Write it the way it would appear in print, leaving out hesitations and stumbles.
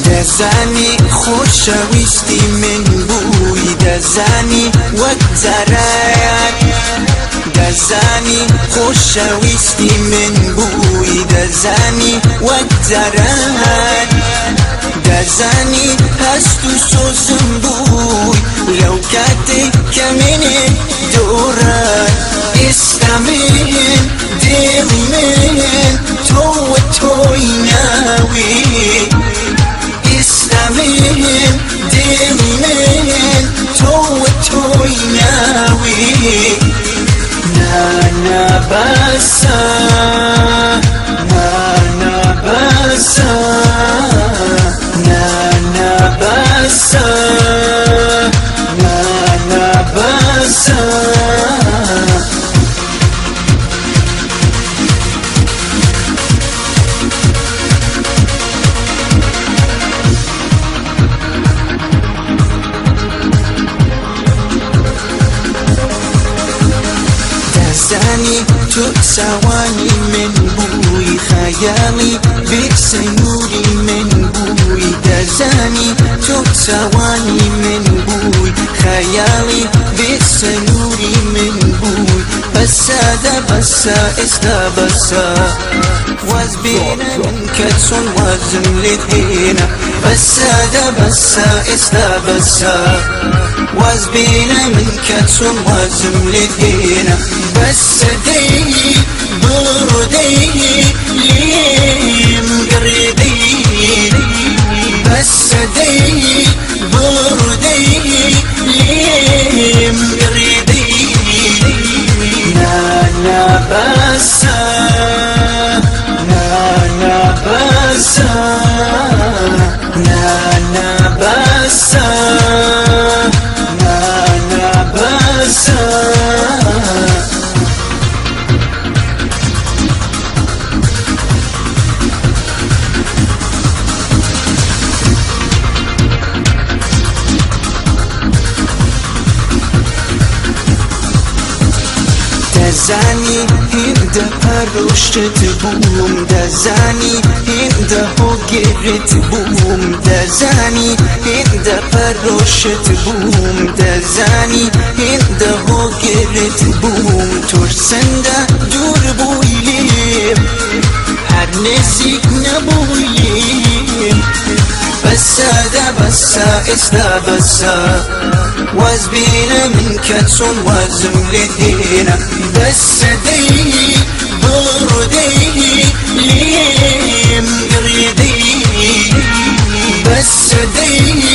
دزانی خوشویستی من بوی دزانی وقترات دزانی خوشویستی من بوی دزانی وقترات دزانی هست و سوزم بوی لو کاتی کمین دوران استمین دیلی من تو توی ناوی استمين ديلي من توي ناوي نانا بسا نانا بسا نانا بسا نانا بسا دزانی تو سوانی من بوی خیالی بی سیوری من بوی دزانی تو سوانی من بوی خیالی بی سیوری من بوی بسا دا بسا استا بسا واز بينا من كتسون وازم لدينا بسا دا بسا استا بسا واز بينا من كتسون وازم لدينا بس دي بردي ليم قريدي بس دي بردي ليم قريدي نانا بسا نانا بسا نانا بسا نانا بسا دزانی هنده پرشت بوم دزانی هنده هوگرت بوم دزانی هنده پرشت بوم دزانی هنده هوگرت بوم ترسنده دور بویلیم هر نزیک نبویلیم بسا دا بسا استا بسا واز بينا من كتسون وازم لدينا بس دي بردي ليم قريدي بس دي